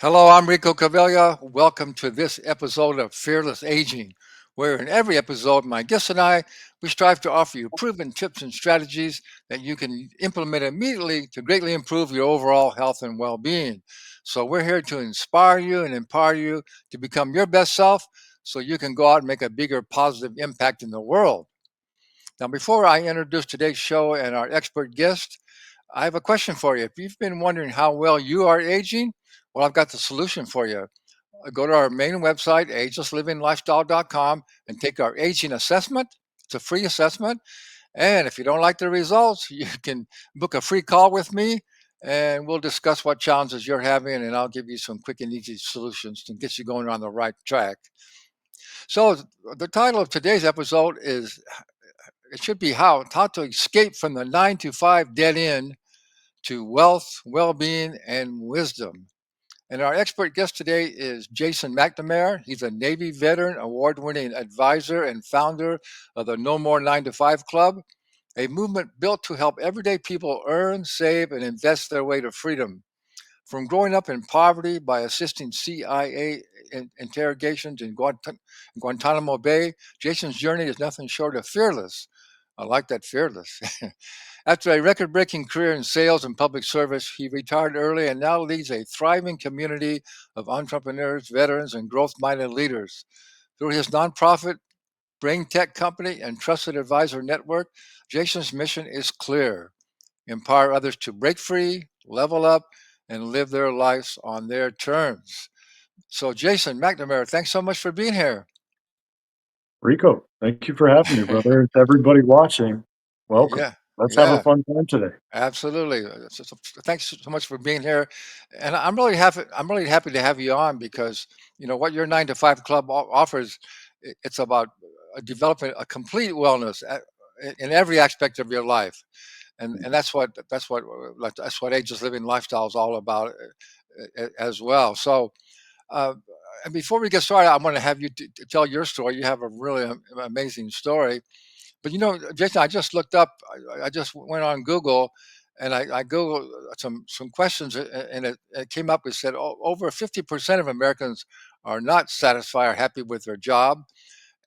Hello, I'm Rico Cavella. Welcome to this episode of Fearless Aging, where in every episode, my guests and we strive to offer you proven tips and strategies that you can implement immediately to greatly improve your overall health and well-being. So we're here to inspire you and empower you to become your best self so you can go out and make a bigger positive impact in the world. Now, before I introduce today's show and our expert guest, I have a question for you. If you've been wondering how well you are aging, well, I've got the solution for you. Go to our main website, agelesslivinglifestyle.com, and take our aging assessment. It's a free assessment. And if you don't like the results, you can book a free call with me and we'll discuss what challenges you're having, and I'll give you some quick and easy solutions to get you going on the right track. So, the title of today's episode is it should be how to escape from the 9 to 5 dead end to wealth, well-being, and wisdom. And our expert guest today is Jason McNamara. He's a Navy veteran, award-winning advisor, and founder of the No More 9 to 5 Club, a movement built to help everyday people earn, save, and invest their way to freedom. From growing up in poverty by assisting CIA interrogations in Guantanamo Bay, Jason's journey is nothing short of fearless. I like that, fearless. After a record breaking career in sales and public service, he retired early and now leads a thriving community of entrepreneurs, veterans, and growth minded leaders. Through his nonprofit, Brain Tech Company, and Trusted Advisor Network, Jason's mission is clear: empower others to break free, level up, and live their lives on their terms. So, Jason McNamara, thanks so much for being here. Rico, thank you for having me, brother. It's everybody watching. Welcome. Yeah, Let's have a yeah. fun time today. Absolutely. Thanks so much for being here, and I'm really happy. I'm really happy to have you on because what your 9 to 5 club offers. It's about developing a complete wellness in every aspect of your life, and that's what ageless living lifestyle is all about as well. So, uh, and before we get started, I want to have you to tell your story. You have a really amazing story. But Jason, I just looked up. I just went on Google, and I googled some questions, and it came up. It said over 50% of Americans are not satisfied or happy with their job,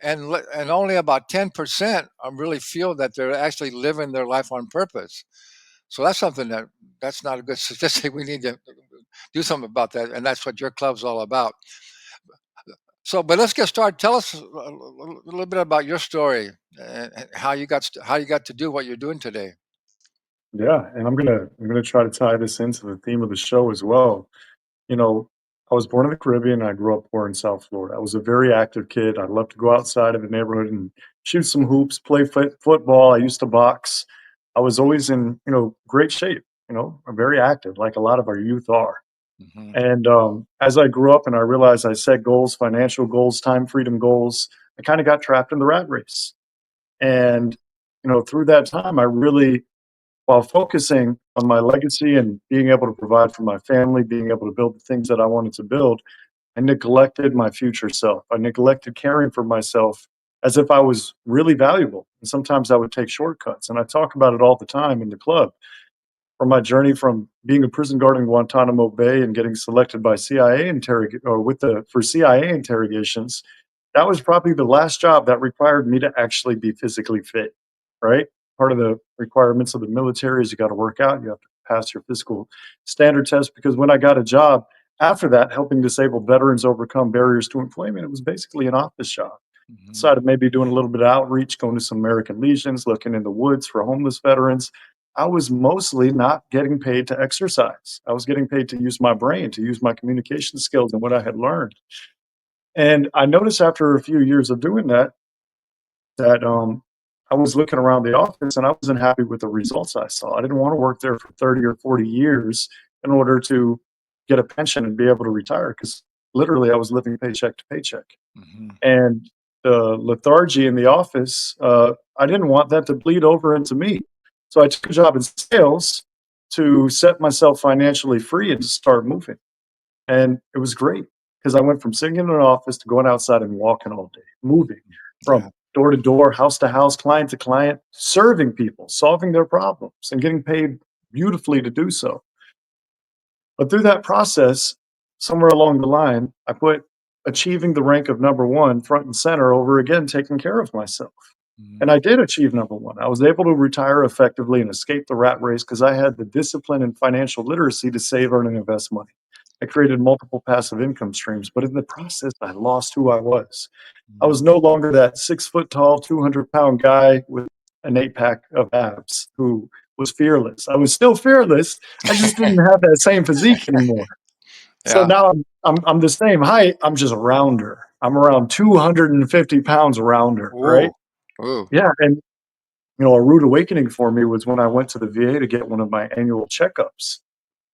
and only about 10% really feel that they're actually living their life on purpose. So that's something that's not a good statistic. We need to do something about that, and that's what your club's all about. So, but let's get started. Tell us a little bit about your story and how you got to do what you're doing today. Yeah, and I'm gonna try to tie this into the theme of the show as well. You know, I was born in the Caribbean and I grew up poor in South Florida. I was a very active kid. I loved to go outside of the neighborhood and shoot some hoops, play football. I used to box. I was always in, great shape, I'm very active, like a lot of our youth are. Hmm. And as I grew up and I realized I set goals, financial goals, time freedom goals, I kind of got trapped in the rat race. And, through that time, I really, while focusing on my legacy and being able to provide for my family, being able to build the things that I wanted to build, I neglected my future self. I neglected caring for myself as if I was really valuable. And sometimes I would take shortcuts. And I talk about it all the time in the club from my journey from being a prison guard in Guantanamo Bay and getting selected by CIA or with the for CIA interrogations. That was probably the last job that required me to actually be physically fit, right? Part of the requirements of the military is you got to work out, you have to pass your physical standard test. Because when I got a job after that, helping disabled veterans overcome barriers to employment, it was basically an office job. Hmm. Decided maybe doing a little bit of outreach, going to some American Legions, looking in the woods for homeless veterans. I was mostly not getting paid to exercise. I was getting paid to use my brain, to use my communication skills and what I had learned. And I noticed after a few years of doing that, that I was looking around the office and I wasn't happy with the results I saw. I didn't want to work there for 30 or 40 years in order to get a pension and be able to retire because literally I was living paycheck to paycheck. Hmm. And the lethargy in the office, I didn't want that to bleed over into me. So I took a job in sales to set myself financially free and to start moving. And it was great because I went from sitting in an office to going outside and walking all day, moving Yeah. from door to door, house to house, client to client, serving people, solving their problems, and getting paid beautifully to do so. But through that process, somewhere along the line, I put achieving the rank of number one front and center over again taking care of myself. And Mhm. I did achieve number one. I was able to retire effectively and escape the rat race because I had the discipline and financial literacy to save, earn, and invest money. I created multiple passive income streams, but in the process, I lost who I was. I was Mhm. no longer that 6 foot tall, 200-pound guy with an eight pack of abs who was fearless. I was still fearless. I just didn't have that same physique anymore. So Yeah. now I'm the same height. I'm just rounder. I'm around 250 pounds rounder, right? Ooh. Ooh. Yeah. And a rude awakening for me was when I went to the VA to get one of my annual checkups.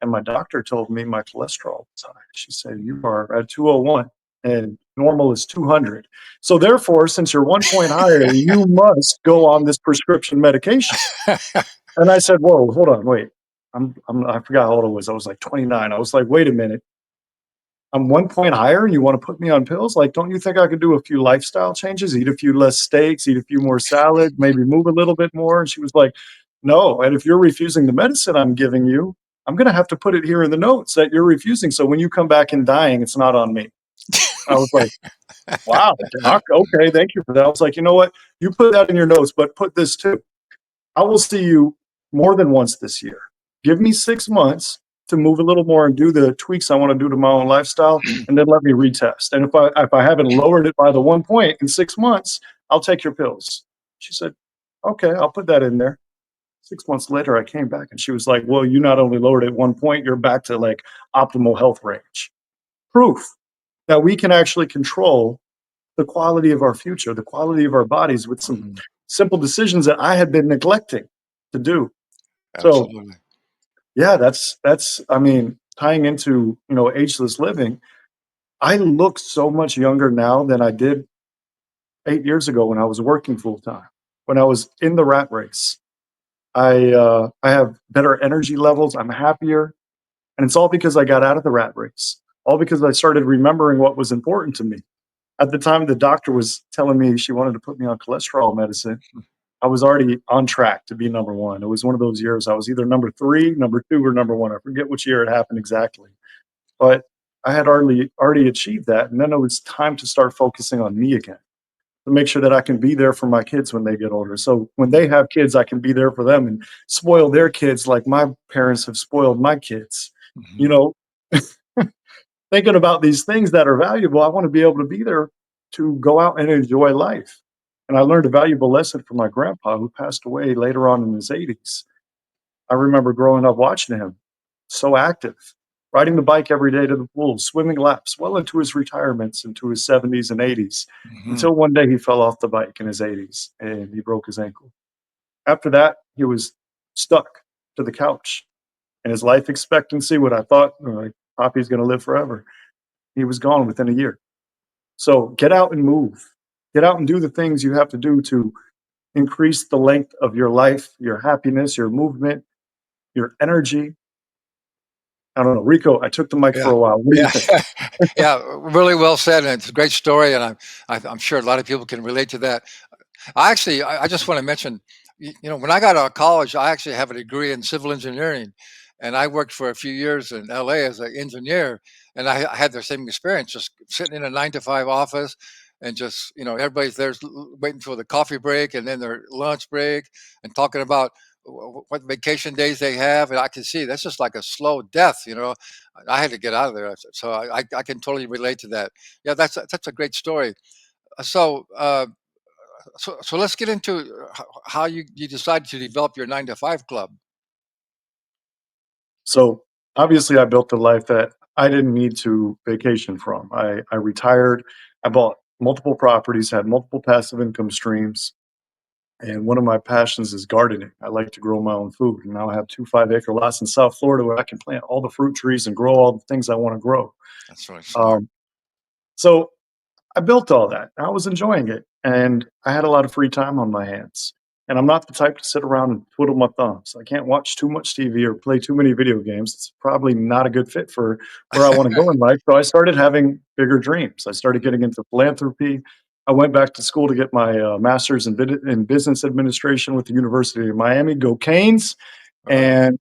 And my doctor told me my cholesterol was high. She said, "You are at 201 and normal is 200. So therefore, since you're 1 point higher, you must go on this prescription medication." And I said, "Whoa, hold on, wait. I forgot how old I was. I was like 29. I was like, wait a minute. I'm 1 point higher and you want to put me on pills? Like, don't you think I could do a few lifestyle changes, eat a few less steaks, eat a few more salad, maybe move a little bit more?" And she was like, "No. And if you're refusing the medicine I'm giving you, I'm going to have to put it here in the notes that you're refusing. So when you come back in dying, it's not on me." I was like, "Wow, doc. Okay. Thank you for that." I was like, "You know what? You put that in your notes, but put this too. I will see you more than once this year. Give me 6 months to move a little more and do the tweaks I want to do to my own lifestyle, and then let me retest. And if I haven't lowered it by the 1 point in 6 months, I'll take your pills." She said, "Okay, I'll put that in there." 6 months later, I came back and she was like, "Well, you not only lowered it 1 point, you're back to like optimal health range." Proof that we can actually control the quality of our future, the quality of our bodies with some Mhm. simple decisions that I had been neglecting to do. So Absolutely. yeah, that's I mean, tying into, ageless living, I look so much younger now than I did 8 years ago when I was working full time. When I was in the rat race, I have better energy levels, I'm happier, and it's all because I got out of the rat race. All because I started remembering what was important to me. At the time the doctor was telling me she wanted to put me on cholesterol medicine, I was already on track to be number one. It was one of those years I was either number three, number two, or number one. I forget which year it happened exactly. But I had already achieved that, and then it was time to start focusing on me again, to make sure that I can be there for my kids when they get older. So when they have kids, I can be there for them and spoil their kids like my parents have spoiled my kids. You Mhm. know, Thinking about these things that are valuable, I want to be able to be there to go out and enjoy life. And I learned a valuable lesson from my grandpa who passed away later on in his 80s. I remember growing up watching him, so active, riding the bike every day to the pool, swimming laps well into his retirements, into his 70s and 80s, Mhm. until one day he fell off the bike in his 80s and he broke his ankle. After that, he was stuck to the couch, and his life expectancy, what I thought, like, Poppy's going to live forever, he was gone within a year. So get out and move. Get out and do the things you have to do to increase the length of your life, your happiness, your movement, your energy. I don't know. Rico, I took the mic Yeah. for a while. What do you Yeah. think? Yeah. Really well said. And it's a great story. And I'm sure a lot of people can relate to that. I just want to mention, when I got out of college, I actually have a degree in civil engineering, and I worked for a few years in LA as an engineer, and I had the same experience, just sitting in a 9 to 5 office, and just everybody's there waiting for the coffee break and then their lunch break, and talking about what vacation days they have, and I can see that's just like a slow death. I had to get out of there, so I can totally relate to that. Yeah, that's a great story. So. So let's get into how you decided to develop your 9 to 5 club. So obviously, I built a life that I didn't need to vacation from. I retired. I bought multiple properties, had multiple passive income streams. And one of my passions is gardening. I like to grow my own food. And now I have two 5 acre lots in South Florida where I can plant all the fruit trees and grow all the things I want to grow. That's really smart. Um, so I built all that. I was enjoying it, and I had a lot of free time on my hands. And I'm not the type to sit around and twiddle my thumbs. I can't watch too much TV or play too many video games. It's probably not a good fit for where I want to go in life. So I started having bigger dreams. I started getting into philanthropy. I went back to school to get my master's in business administration with the University of Miami. Go Canes! Uh, And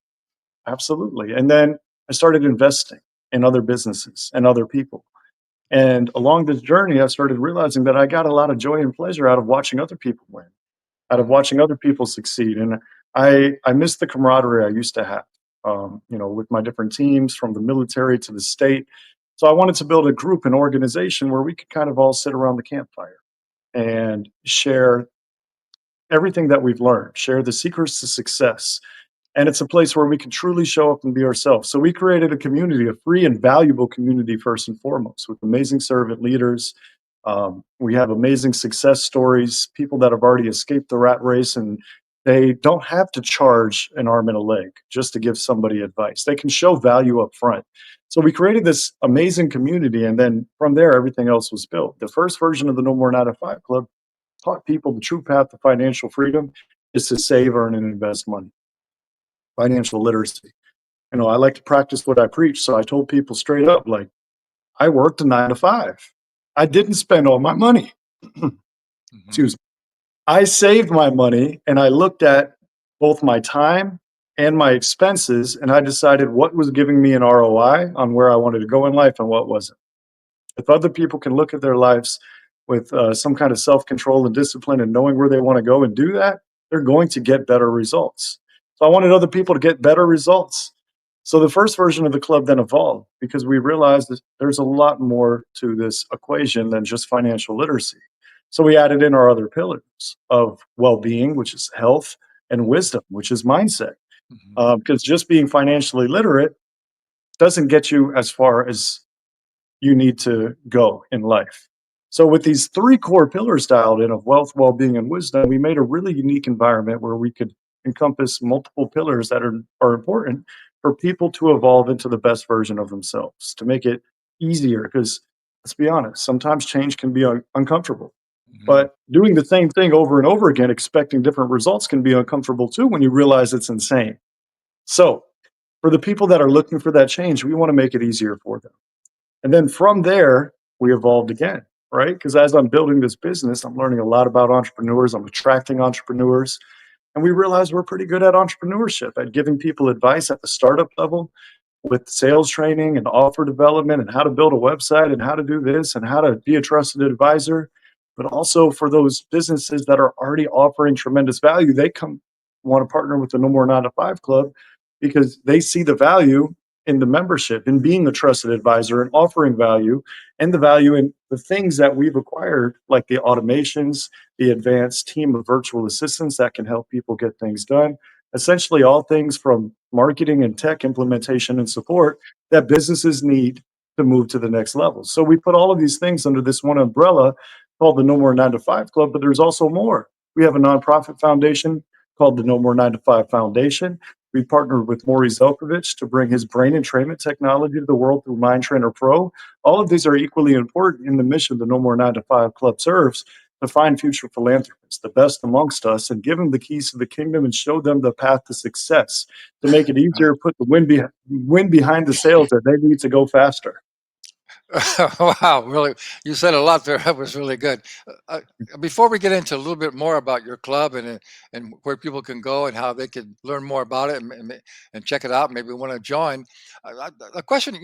absolutely. And then I started investing. in other businesses and other people. And along this journey, I started realizing that I got a lot of joy and pleasure out of watching other people win, out of Mhm. watching other people succeed. And I miss the camaraderie I used to have, with my different teams from the military to the state. So I wanted to build a group, an organization where we could kind of all sit around the campfire and share everything that we've learned, share the secrets to success. And it's a place where we can truly show up and be ourselves. So we created a community, a free and valuable community, first and foremost, with amazing servant leaders. We have amazing success stories, people that have already escaped the rat race, and they don't have to charge an arm and a leg just to give somebody advice. They can show value up front. So we created this amazing community, and then from there, everything else was built. The first version of the No More 9 to 5 Club taught people the true path to financial freedom is to save, earn, and invest money, financial literacy. I like to practice what I preach. So I told people straight up, like, I worked a 9 to 5. I didn't spend all my money. Mhm. Excuse me. I saved my money and I looked at both my time and my expenses and I decided what was giving me an ROI on where I wanted to go in life and what wasn't. If other people can look at their lives with some kind of self control and discipline and knowing where they want to go and do that, they're going to get better results. So I wanted other people to get better results. So the first version of the club then evolved because we realized that there's a lot more to this equation than just financial literacy. So we added in our other pillars of well being, which is health, and wisdom, which is mindset. Mhm. Because just being financially literate doesn't get you as far as you need to go in life. So, with these three core pillars dialed in of wealth, well being, and wisdom, we made a really unique environment where we could encompass multiple pillars that are important for people to evolve into the best version of themselves, to make it easier. Because let's be honest, sometimes change can be uncomfortable. Mhm. But doing the same thing over and over again, expecting different results, can be uncomfortable too when you realize it's insane. So, for the people that are looking for that change, we want to make it easier for them. And then from there, we evolved again, right? Because as I'm building this business, I'm learning a lot about entrepreneurs, I'm attracting entrepreneurs, and we realize we're pretty good at entrepreneurship, at giving people advice at the startup level with sales training and offer development and how to build a website and how to do this and how to be a trusted advisor. But also for those businesses that are already offering tremendous value, they come want to partner with the No More 9 to 5 Club because they see the value in the membership, in being a trusted advisor and offering value, and the value in the things that we've acquired, like the automations, the advanced team of virtual assistants that can help people get things done. Essentially, all things from marketing and tech implementation and support that businesses need to move to the next level. So we put all of these things under this one umbrella called the No More 9 to 5 Club, but there's also more. We have a nonprofit foundation called the No More 9 to 5 Foundation. We partnered with Maury Zelkovich to bring his brain entrainment technology to the world through Mind Trainer Pro. All of these are equally important in the mission the No More 9 to 5 Club serves, to find future philanthropists, the best amongst us, and give them the keys to the kingdom and show them the path to success, to make it easier, put the wind behind the sails that they need to go faster. Wow, really, you said a lot there. That was really good. Before we get into a little bit more about your club and where people can go and how they can learn more about it and check it out, maybe want to join. The question,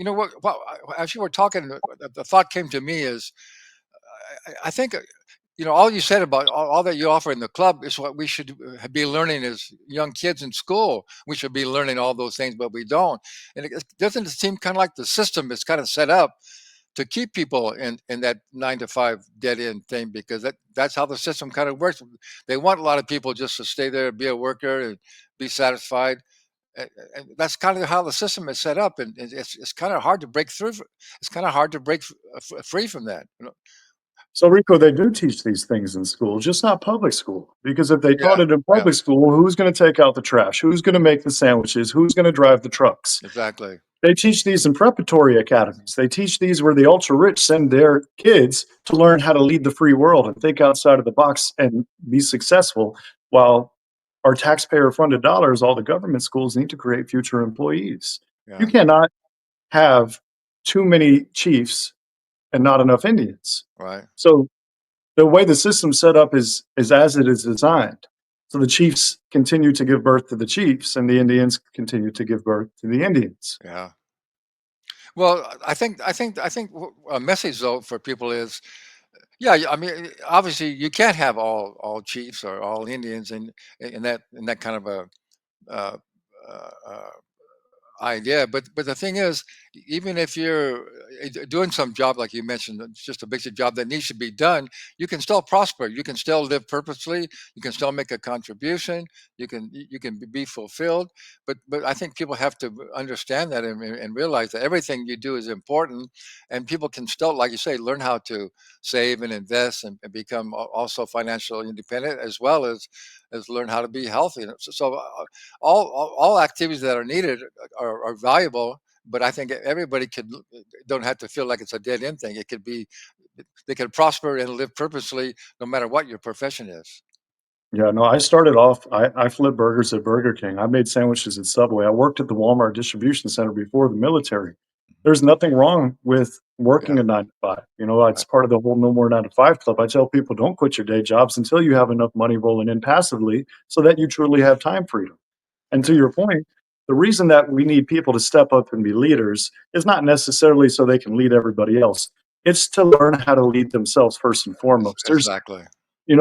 as you were talking, the thought came to me is, I think all you said about all that you offer in the club is what we should be learning as young kids in school. We should be learning all those things, but we don't. And it doesn't seem kind of like the system is kind of set up to keep people in that 9 to 5 dead end thing, because that's how the system kind of works. They want a lot of people just to stay there, be a worker, and be satisfied. And that's kind of how the system is set up, and it's kind of hard to break through. It's kind of hard to break free from that. So, Rico, they do teach these things in school, just not public school. Because if they taught Yeah, it in yeah, public school, who's going to take out the trash? Who's going to make the sandwiches? Who's going to drive the trucks? exactly. They teach these in preparatory academies. They teach these where the ultra rich send their kids to learn how to lead the free world and think outside of the box and be successful, while our taxpayer funded dollars, all the government schools need to create future employees. You Yeah, cannot have too many chiefs and not enough Indians. right. So the way the system's set up is as it is designed. So the chiefs continue to give birth to the chiefs, and the Indians continue to give birth to the Indians. Yeah. Well, I think a message though for people is, yeah, I mean, obviously you can't have all chiefs or all Indians in that kind of a uh, uh, idea. But the thing is, even if you're doing some job like you mentioned, it's just a basic job that needs to be done, you can still prosper. You can still live purposely. You can still make a contribution. You can be fulfilled. But I think people have to understand that and realize that everything you do is important, and people can still, like you say, learn how to save and invest and become also financially independent as well as learn how to be healthy. So all activities that are needed are valuable, but I think everybody don't have to feel like it's a dead end thing. It could be they can prosper and live purposely no matter what your profession is. Yeah, no, I started off, I flipped burgers at Burger King. I made sandwiches at Subway. I worked at the Walmart distribution center before the military. There's nothing wrong with Yeah, working a 9 to 5. You know, it's right. part of the whole No More 9 to 5 club. I tell people don't quit your day jobs until you have enough money rolling in passively so that you truly have time freedom. And to Yeah, your point, the reason that we need people to step up and be leaders is not necessarily so they can lead everybody else. It's to learn how to lead themselves first and foremost. exactly.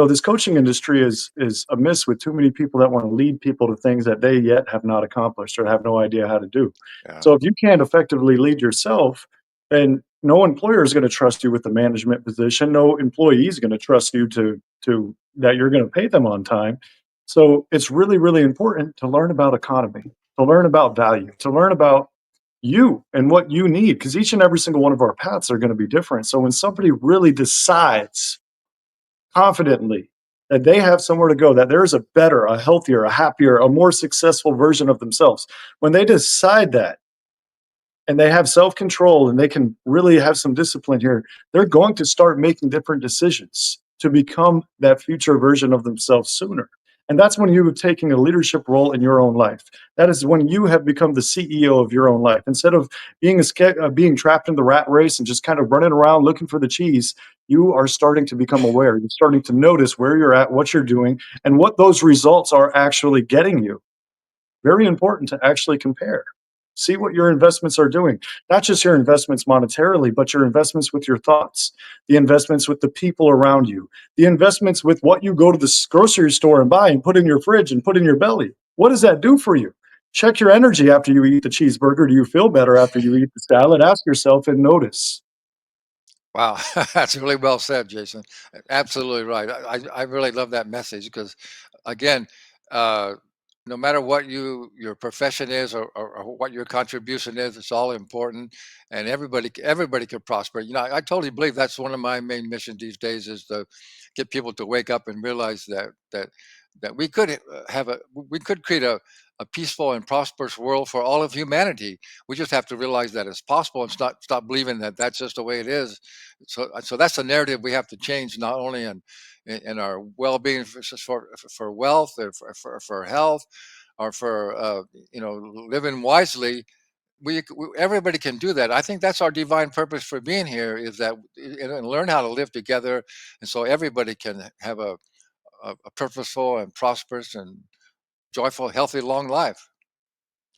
This coaching industry is amiss with too many people that want to lead people to things that they yet have not accomplished or have no idea how to do. Yeah, So if you can't effectively lead yourself, then no employer is going to trust you with the management position. No employee is going to trust you to that you're going to pay them on time. So it's really, really important to learn about economy, to learn about value, to learn about you and what you need, because each and every single one of our paths are going to be different. So when somebody really decides confidently that they have somewhere to go, that there is a better, a healthier, a happier, a more successful version of themselves. When they decide that and they have self control and they can really have some discipline here, they're going to start making different decisions to become that future version of themselves sooner. And that's when you are taking a leadership role in your own life. That is when you have become the CEO of your own life. Instead of being trapped in the rat race and just kind of running around looking for the cheese, you are starting to become aware. You're starting to notice where you're at, what you're doing, and what those results are actually getting you. Very important to actually compare. See what your investments are doing. Not just your investments monetarily, but your investments with your thoughts, the investments with the people around you, the investments with what you go to the grocery store and buy and put in your fridge and put in your belly. What does that do for you? Check your energy after you eat the cheeseburger. Do you feel better after you eat the salad? Ask yourself and notice. wow, that's really well said, Jason. Absolutely right. I really love that message because, again, uh, no matter what your profession is or what your contribution is, it's all important, and everybody can prosper. I totally believe that's one of my main missions these days is to get people to wake up and realize that we could create a peaceful and prosperous world for all of humanity. We just have to realize that it's possible and stop believing that that's just the way it is. So that's the narrative we have to change, not only in our well-being for wealth or for health or for living wisely. Everybody can do that. I think that's our divine purpose for being here is that and learn how to live together, and so everybody can have a purposeful and prosperous and joyful, healthy, long life.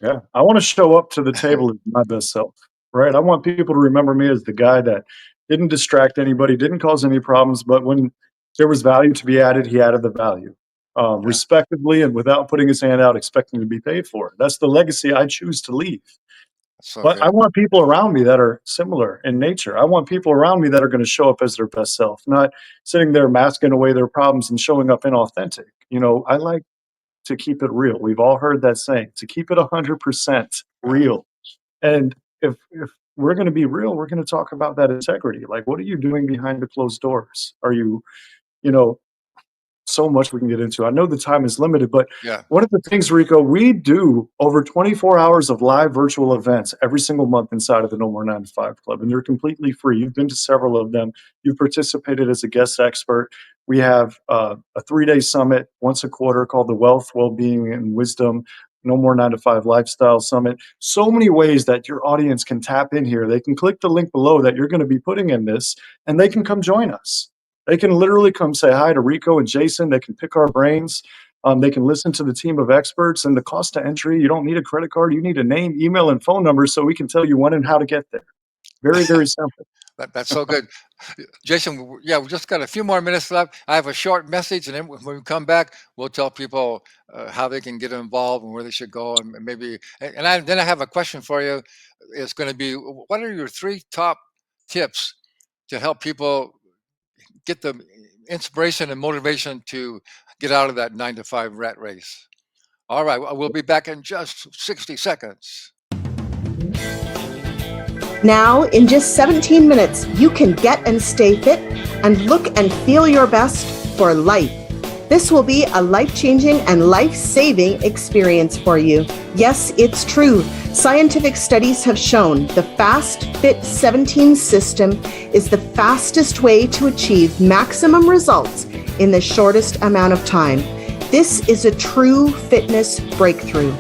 Yeah, I wanna show up to the table as my best self, right? I want people to remember me as the guy that didn't distract anybody, didn't cause any problems, but when there was value to be added, he added the value, Yeah, respectively and without putting his hand out expecting to be paid for it. That's the legacy I choose to leave. so But I good. want people around me that are similar in nature. I want people around me that are gonna show up as their best self, not sitting there masking away their problems and showing up inauthentic. I like to keep it real. We've all heard that saying, to keep it 100% Yeah, real. And if we're going to be real, we're going to talk about that integrity. Like, what are you doing behind the closed doors? Are you, you know, so much we can get into. I know the time is limited, but yeah. one of the things, Rico, we do over 24 hours of live virtual events every single month inside of the No More 9 to 5 Club, and they're completely free. You've been to several of them. You've participated as a guest expert. We have a 3-day summit once a quarter called the Wealth, Wellbeing, and Wisdom No More 9 to 5 Lifestyle Summit. So many ways that your audience can tap in here. They can click the link below that you're going to be putting in this, and they can come join us. They can literally come say hi to Rico and Jason. They can pick our brains. They can listen to the team of experts, and the cost to entry, you don't need a credit card. You need a name, email, and phone number so we can tell you when and how to get there. Very, very simple. That's so good. Jason, yeah, we just got a few more minutes left. I have a short message, and then when we come back, we'll tell people how they can get involved and where they should go, and maybe. Then I have a question for you. It's going to be, what are your three top tips to help people get the inspiration and motivation to get out of that 9 to 5 rat race? All right, we'll be back in just 60 seconds. Now, in just 17 minutes, you can get and stay fit and look and feel your best for life. This will be a life-changing and life-saving experience for you. Yes, it's true. Scientific studies have shown the Fast Fit 17 system is the fastest way to achieve maximum results in the shortest amount of time. This is a true fitness breakthrough.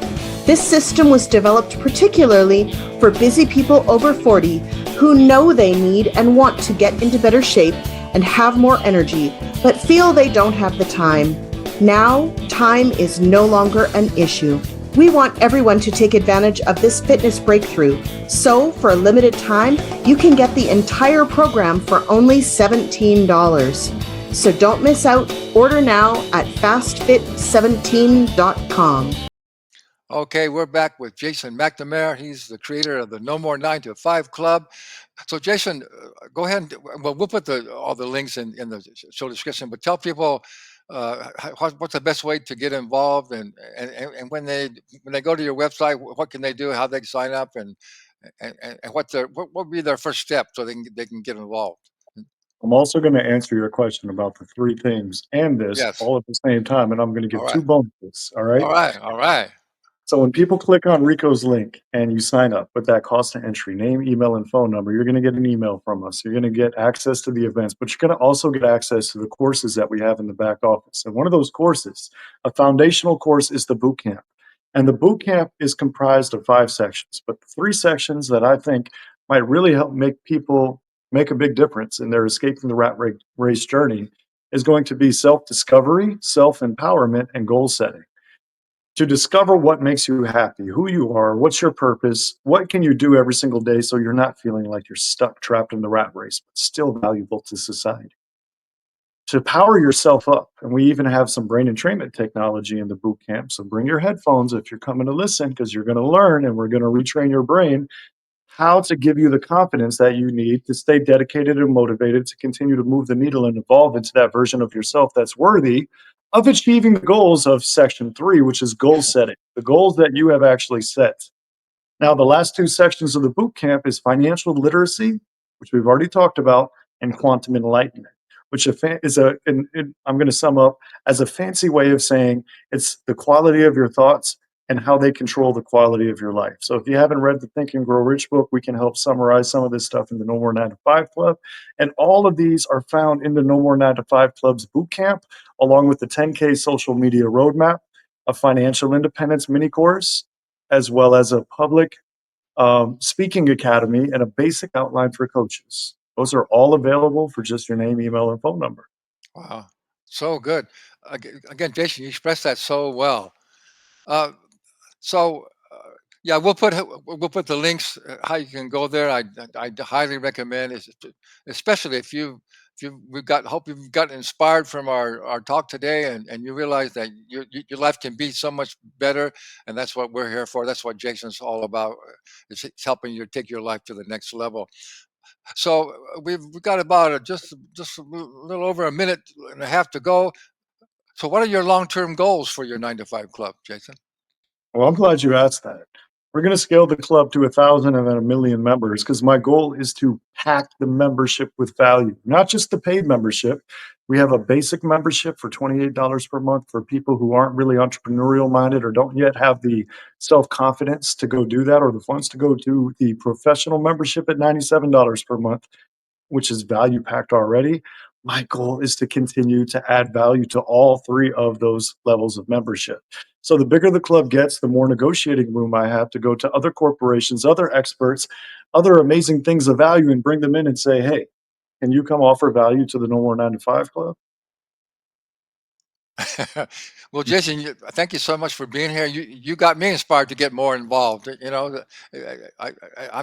This system was developed particularly for busy people over 40 who know they need and want to get into better shape and have more energy, but feel they don't have the time. Now, time is no longer an issue. We want everyone to take advantage of this fitness breakthrough. So, for a limited time, you can get the entire program for only $17. So don't miss out. Order now at fastfit17.com. Okay, we're back with Jason McNamara. He's the creator of the No More 9 to 5 Club. So, Jason, go ahead and we'll put all the links in the show description. But tell people what's the best way to get involved, and when they go to your website, what can they do? How they can sign up, and what would be their first step so they can get involved. I'm also going to answer your question about the three things and this Yes. all at the same time, and I'm going to All give right. two bonuses. All right. All right. All right. So when people click on Rico's link and you sign up with that cost to entry, name, email, and phone number, you're going to get an email from us. You're going to get access to the events, but you're going to also get access to the courses that we have in the back office. And one of those courses, a foundational course, is the boot camp. And the boot camp is comprised of 5 sections, but the 3 sections that I think might really help make people make a big difference in their escaping the race journey is going to be self discovery, self empowerment, and goal setting. To discover what makes you happy, who you are, what's your purpose, what can you do every single day so you're not feeling like you're stuck, trapped in the rat race, but still valuable to society. To power yourself up, and we even have some brain entrainment technology in the boot camp. So bring your headphones if you're coming to listen, because you're going to learn and we're going to retrain your brain how to give you the confidence that you need to stay dedicated and motivated to continue to move the needle and evolve into that version of yourself that's worthy of achieving the goals of section 3, which is goal setting, the goals that you have actually set. Now, the last 2 sections of the boot camp is financial literacy, which we've already talked about, and quantum enlightenment, which is I'm going to sum up as a fancy way of saying it's the quality of your thoughts and how they control the quality of your life. So if you haven't read the Think and Grow Rich book, we can help summarize some of this stuff in the No More 9 to 5 Club. And all of these are found in the No More 9 to 5 Club's boot camp, along with the 10K social media roadmap, a financial independence mini course, as well as a public speaking academy and a basic outline for coaches. Those are all available for just your name, email, and phone number. Wow. So good. Again, Jason, you expressed that so well. Uh, So, yeah, we'll put the links how you can go there. I highly recommend it, especially if you we've got hope you've gotten inspired from our talk today, and you realize that your life can be so much better, and that's what we're here for. That's what Jason's all about. It's helping you take your life to the next level. So we've got about just a little over a minute and a half to go. So, what are your long term goals for your 9 to 5 club, Jason? Well, I'm glad you asked that. We're going to scale the club to 1,000 and then 1 million members because my goal is to pack the membership with value, not just the paid membership. We have a basic membership for $28 per month for people who aren't really entrepreneurial minded or don't yet have the self confidence to go do that or the funds to go to the professional membership at $97 per month, which is value packed already. My goal is to continue to add value to all 3 of those levels of membership. So the bigger the club gets, the more negotiating room I have to go to other corporations, other experts, other amazing things of value and bring them in and say, hey, can you come offer value to the No More 9 to 5 Club? Well, Jason, thank you so much for being here. You got me inspired to get more involved. I'm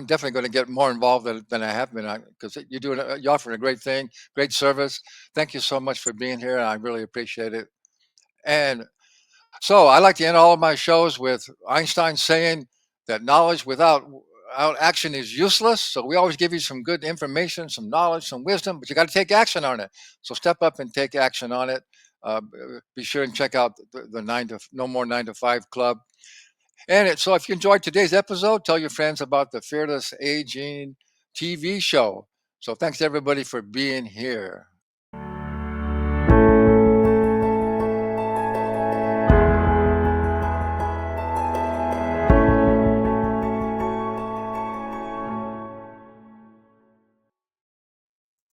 definitely going to get more involved than I have been, because you're offering a great thing, great service. Thank you so much for being here, and I really appreciate it. And so I like to end all of my shows with Einstein saying that knowledge without action is useless. So we always give you some good information, some knowledge, some wisdom, but you got to take action on it. So step up and take action on it. Be sure and check out the No More 9 to 5 Club. So if you enjoyed today's episode, tell your friends about the Fearless Aging TV show. So thanks everybody for being here.